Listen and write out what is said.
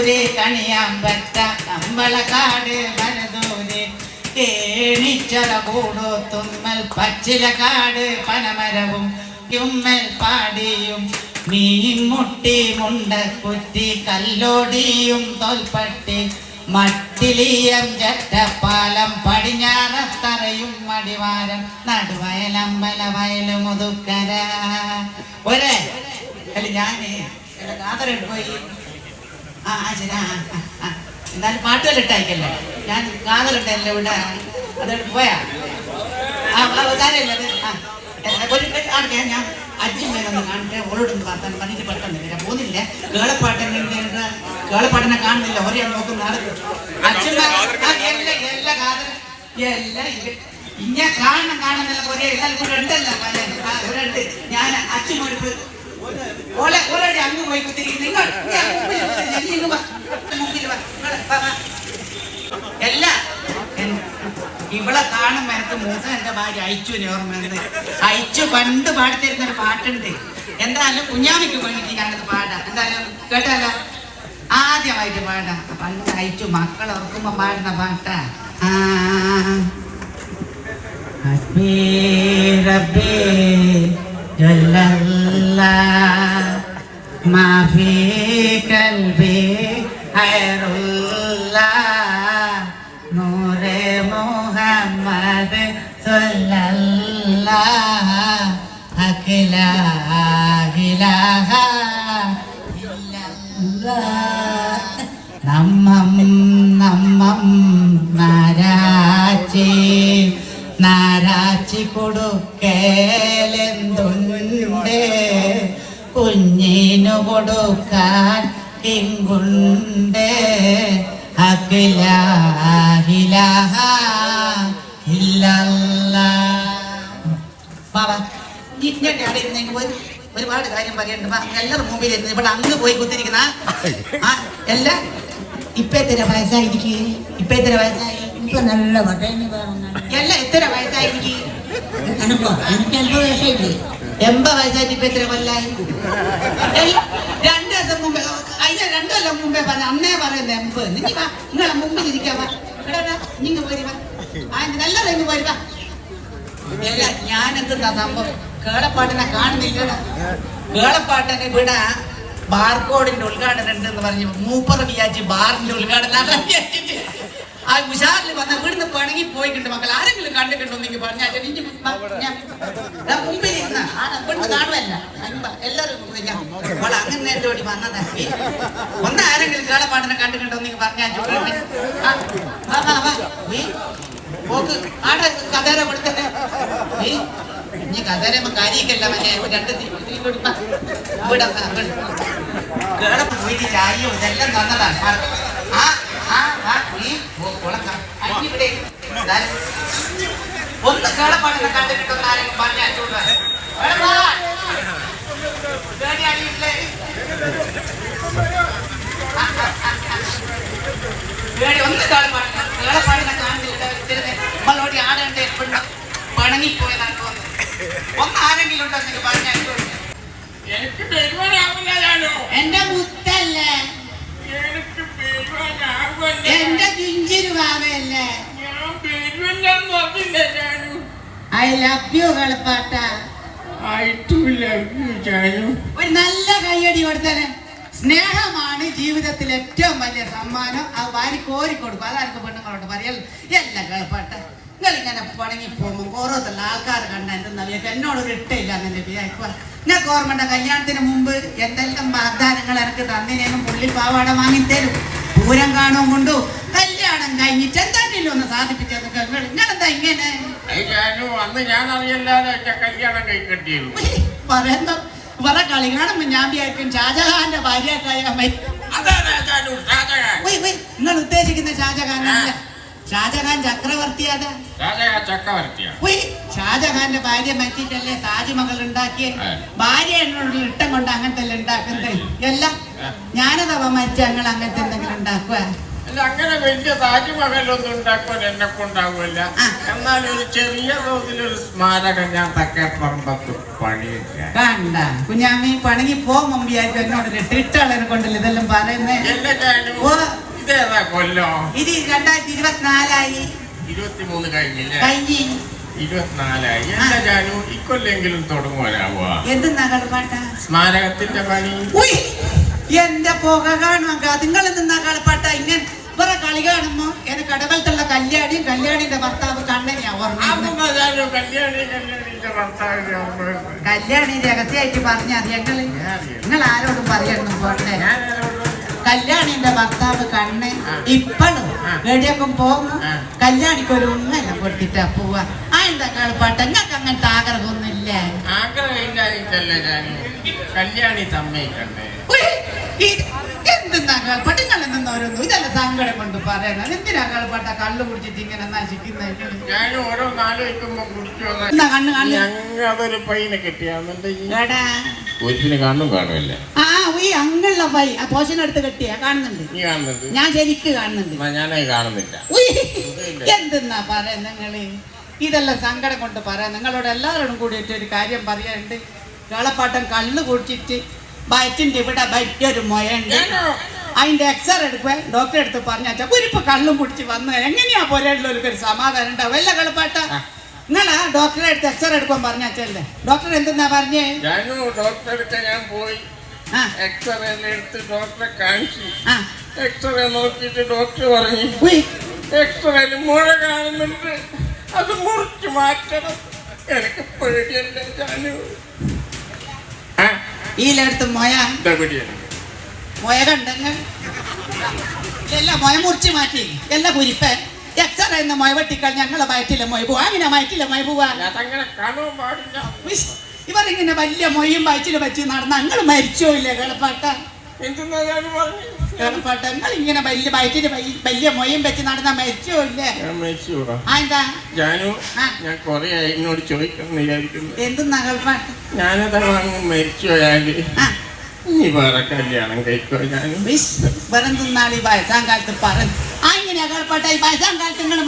തൃശ്ശൂര് കണിയാമ്പറ്റ കമ്പളക്കാട് വനദൂര് കേണിച്ചറ കൂടോ തുമ്മൽ പച്ചിലക്കാട് പനമരവും കുമ്മൽ പാടിയും മീൻമുട്ടി മുണ്ടക്കുറ്റി കല്ലോടിയും തോൽപ്പട്ടി മട്ടിലിയം ചട്ടപ്പാലം പടിഞ്ഞാറത്തറയും മടിവാരം നടുവയലമ്പല വയല് മുതുക്കര ഒരേ അല്ല ഞാന് കാതറിട്ട് പോയി ശരി എന്തായാലും പാട്ടുകൾ ഇട്ടായിക്കല്ലേ ഞാൻ കാതറിട്ടല്ലേ ഇവിടെ അതെടുത്ത് പോയാ ഞാൻ അച്ഛമ്മേനൊന്ന് കാണട്ടെ ഓരോടൊന്ന് പാർത്താൻ പറഞ്ഞിട്ട് പെട്ടെന്നില്ല ഞാൻ പോകുന്നില്ല കേളപ്പാട്ടനെ കാണുന്നില്ല ഒരേ നോക്കുന്ന അച്ഛമ്മ എല്ലാ കാതൽ എല്ലാം ഇങ്ങനെ കാണുന്നില്ല ഒരേ എല്ലാവരും കൂടെ ഉണ്ടല്ലോ ഒരുണ്ട് ഞാൻ അച്ഛമ്മ ഓൾറെഡി അങ്ങ് പോയി കുത്തിരിക്കുന്നു എല്ലാ ഇവളെ കാണുമ്പോ എനിക്ക് മൂസ എന്റെ ഭാര്യ അയച്ചുവിനെ ഓർമ്മ അയച്ചു പണ്ട് പാടിത്തരുന്നൊരു പാട്ടുണ്ട് എന്തായാലും കുഞ്ഞാമിക്ക് വേണ്ടിട്ട് ഞാനത് പാടാം എന്തായാലും കേട്ടാലോ ആദ്യമായിട്ട് പാടാം പണ്ട് അയച്ചു മക്കളെ ഓർക്കുമ്പോ പാടുന്ന പാട്ടാ മാഫി കൽബി ഹൈറുല്ലാ നൂറെ മുഹമ്മദ് സല്ലല്ലാഹു അക്ലാ ഇലാഹ ഇല്ലല്ലാഹ് നമ്മം നാരാച്ചി കൊടുക്കലെന്തുണ്ട് കുഞ്ഞിനു കൊടുക്കാൻ കിങ്കുണ്ട് അക്ലാ ഇലാഹ ഒരുപാട് കാര്യം പറയണ്ട എല്ലാവരും മുമ്പിൽ ഇവിടെ അങ്ങ് പോയി കുത്തിരിക്കുന്ന എല്ലാം ഇപ്പത്ര വയസ്സായിരിക്കും ഇപ്പത്ര വയസ്സായി ഇപ്പൊ നല്ല എല്ലാം എത്ര വയസ്സായിരിക്കും എനിക്ക് 80 വയസ്സായില്ലേ 80 വയസ്സായിട്ട് ഇപ്പൊ എത്ര കൊല്ലായി 2 ദിവസം മുമ്പേ 2 കൊല്ലം മുമ്പേ പറഞ്ഞ അന്നേ പറയുന്നത് 80 നിങ്ങളെ മുമ്പിൽ ഇരിക്കാവാ നിങ്ങൾ പോരുവാ നല്ലതെന്ന് പോരുവാ അല്ല ഞാനെന്താ സംഭവം കേളപ്പാട്ടിനെ കാണുന്നില്ല കേളപ്പാട്ടിനെ ഇവിടെ ബാർകോഡിന്റെ ഉദ്ഘാടനം ഉണ്ടെന്ന് പറഞ്ഞു മൂപ്പർ വിചാരിച്ച് ബാറിന്റെ ഉദ്ഘാടനം ആ ഉഷാറിൽ വന്ന ഇവിടുന്ന് പണങ്ങി പോയിട്ടുണ്ട് മക്കൾ ആരെങ്കിലും കണ്ടിട്ടുണ്ടോന്നെങ്കിൽ പറഞ്ഞാൽ മുമ്പിൽ ഇരുന്ന ഇവിടുന്ന് കാണുമല്ല എല്ലാവരും അങ്ങനെ എന്റെ ഓടി വന്നതാ ഒന്ന് ആരെങ്കിലും കേളപ്പാട്ടിനെ കണ്ടിട്ടുണ്ടോന്നെങ്കിൽ പറഞ്ഞാൽ ആടെ കഥേര കൊടുത്തേ നീ കഥേരമ്മ കാര്യക്കല്ല മറ്റേ 2 കൊടുപ്പ ഇവിടെ ചായയോ ഇതെല്ലാം തന്നതാണ് ഒന്ന് കേളപ്പാടിനെ കണ്ടിട്ടുണ്ടോ ആരെങ്കിലും പറഞ്ഞാൽ ഒന്ന് കേളപ്പാടിനെ കാണുന്നില്ല നമ്മളോട് ആടേണ്ട പണങ്ങിപ്പോയതാണ് തോന്നുന്നത് ഒന്ന് ആരെങ്കിലും ഉണ്ടോ നിങ്ങൾ പറഞ്ഞാൽ എന്റെ മുത്തല്ലേ എന്റെ ചുഞ്ചിരുവാവല്ലേ ഐ ലവ് യു കളപ്പാട്ട ഒരു നല്ല കയ്യടി കൊടുത്തേ സ്നേഹമാണ് ജീവിതത്തിൽ ഏറ്റവും വലിയ സമ്മാനം അത് വാരി കോരി കൊടുക്കും അതാർക്ക് പെണ്ണുങ്ങളോട് പറയൽ എല്ലാം കളപ്പാട്ട നിങ്ങളിങ്ങനെ പണങ്ങി പോകുമ്പോൾ ഓരോരുത്തരുടെ ആൾക്കാർ കണ്ട എന്തെന്നറിയാം എന്നോടൊരു ഇട്ടയില്ല എന്നെ വിചാരിക്കുക ഞാൻ ഓർമ്മയുടെ കല്യാണത്തിന് മുമ്പ് എന്തെല്ലാം വാഗ്ദാനങ്ങൾ എനിക്ക് തന്നിനേനും പുള്ളിപ്പാവാട വാങ്ങിത്തരും പൂരം കാണും കൊണ്ടു കല്യാണം കഴിഞ്ഞിട്ട് എന്തെങ്കിലും ഒന്ന് സാധിപ്പിച്ചത് ഇങ്ങനെന്താ ഇങ്ങനെ പറയുന്ന വേറെ കളി കാണുമ്പോ ഞാൻ വിചാരിക്കും ഷാജഹാന്റെ ഭാര്യയായിട്ടായ നിങ്ങൾ ഉദ്ദേശിക്കുന്ന ഷാജഹാനല്ല ഷാജഹാൻ ചക്രവർത്തിയാതാ ഷാജഹാന്റെ ഭാര്യ മാറ്റിട്ടല്ലേ താജ്മഹൽ ഉണ്ടാക്കിയ ഭാര്യ എന്നോട് ഇട്ടം കൊണ്ട് അങ്ങനത്തെ ഉണ്ടാക്കുന്നത് എല്ലാം ഞാനതവ മരിച്ച ഞങ്ങൾ അങ്ങനത്തെ എന്തെങ്കിലും ഉണ്ടാക്കുക അല്ല അങ്ങനെ വലിയ താജ്മഹലൊന്നും ഉണ്ടാക്കാൻ എന്നെ കൊണ്ടാവില്ല. എന്നാൽ ഒരു ചെറിയ തോതിലൊരു സ്മാരകം ഞാൻ തക്കേപ്പറമ്പത്ത് പണിയില്ല. കണ്ട കുഞ്ഞാമി പണങ്ങി പോകും വിചാരിക്കും എന്നോട് ഇട്ടാളെ കൊണ്ടല്ലേ ഇതെല്ലാം പറയുന്നേ. ഇതേതാ കൊല്ലോ? ഇത് 2024 23 കഴിഞ്ഞില്ലേ? കഴിഞ്ഞി 24 എന്താ ജാനു ഇക്കൊല്ലെങ്കിലും തുടങ്ങുവാനാവുക? എന്തെന്നാ കളിപ്പാട്ട? സ്മാരകത്തിന്റെ പണി. എന്റെ പുക കാണുക നിങ്ങൾ എന്തെന്നാ കളിപ്പാട്ട? ഇങ്ങനെ ഇവരെ കളി കാണുമ്പോ എന്റെ കടവലത്തുള്ള കല്യാണിന്റെ ഭർത്താവ് കണ്ണനെയാ ഓർമ്മ. കല്യാണി രഹസ്യമായിട്ട് പറഞ്ഞാൽ നിങ്ങൾ ആരോടും പറയണം പോട്ടെ. കല്യാണിന്റെ ഭർത്താവ് കണ്ണ് ഇപ്പോഴും എവിടെയൊക്കെ പോകുന്നു കല്യാണിക്ക് ഒരു ഉമ്മല കൊടുത്തിട്ടാ പോവാ. ആ എന്താ കളിപ്പാട്ട? നിങ്ങൾക്ക് അങ്ങനത്തെ ആഗ്രഹമൊന്നുമില്ല? കല്യാണി സമ്മതിക്കണ്ടേ? എന്തെന്നാ കളിപ്പാട്ട? നിങ്ങൾ എന്തെന്നോരോന്നും ഇതെല്ലാം സങ്കടം കൊണ്ട് പറയണം. എന്തിനാ കളിപ്പാട്ട കള്ളു കുടിച്ചിട്ട് ഇങ്ങനെ നശിക്കുന്നത്? അതൊരു പയ്യനെ കിട്ടിയാന്നുണ്ട് കാണും കാണുമല്ലേ? ആ ഈ അങ്ങുള്ള പൈ ആ പോഷനെടുത്ത് കെട്ടിയാ കാണുന്നുണ്ട്. നീ കാണുന്നുണ്ട്? ഞാൻ ശരിക്ക് കാണുന്നുണ്ട്. ഞാനത് കാണുന്നില്ല. എന്തെന്നാ പറയാ നിങ്ങള്? ഇതെല്ലാം സങ്കടം കൊണ്ട് പറയാം. നിങ്ങളോട് എല്ലാവരോടും കൂടിയിട്ട് ഒരു കാര്യം പറയാനുണ്ട്. കളപ്പാട്ടം കള്ളു കുടിച്ചിട്ട് വയറ്റിന്റെ ഇവിടെ വലിയൊരു മൊയുണ്ട്. അതിന്റെ എക്സ്റേ എടുക്കുക ഡോക്ടറെ അടുത്ത് പറഞ്ഞാച്ചാ ഒരിപ്പോ കള്ളും കുടിച്ച് വന്ന് എങ്ങനെയാ പോരാളുള്ളവർക്ക് ഒരു സമാധാനം ഉണ്ടാവും. വല്ല കളിപ്പാട്ട നിങ്ങളാ ഡോക്ടറെ അടുത്ത് എക്സ്റേ എടുക്കാൻ പറഞ്ഞാച്ചല്ലേ? ഡോക്ടർ എന്തെന്നാ പറഞ്ഞേ? ഡോക്ടറെ അടുത്ത് ഞാൻ പോയി എക്സ്റേ എടുത്ത് ഡോക്ടറെ കാണിച്ചു. എക്സ്റേ നോക്കിയിട്ട് ഡോക്ടർ പറഞ്ഞു എക്സ്റേയിൽ മുഴ കാണുന്നുണ്ട്, അത് മുറിച്ച് മാറ്റണം. എനിക്ക് പേടിയല്ലേ ജാനു? ഈലെടുത്ത് മൊയ കണ്ടെങ്കിൽ എല്ലാം മൊയ മുറിച്ച് മാറ്റി എല്ലാം കുരിപ്പ എക്സ്റേ എന്ന മൊയ വെട്ടിക്കൾ ഞങ്ങളെ വയറ്റിലെ മൊയ പോവാ. അങ്ങനെ വയറ്റിലെ മൊയ പോവാ? ഇവരിങ്ങനെ വലിയ മൊയ്യും വയറ്റിൽ വെച്ച് നടന്ന ഞങ്ങൾ മരിച്ചോ ഇല്ലേ കളപ്പാട്ട? കളപ്പാട്ട നിങ്ങൾ ഇങ്ങനെ വലിയ വയറ്റില് വലിയ മൊയ്യും വെച്ച് നടന്ന മരിച്ചോ ഇല്ലേ? എന്താ ജാനു ഞാൻ കൊറേ എന്നോട് ചോദിക്കണം വിചാരിക്കുന്നു. എന്തെന്നാ കളപ്പാട്ട? ഞാനത് മരിച്ചു പോയാല് ഇനി വേറെ കല്യാണം കഴിക്കോ? ഞാൻ വെറും തിന്നാളി വയസ്സാം കാലത്ത് പറഞ്ഞു. ആ ഇങ്ങനെയാ കളപ്പാട്ട ഈ വയസ്സാം കാലത്ത് നിങ്ങൾ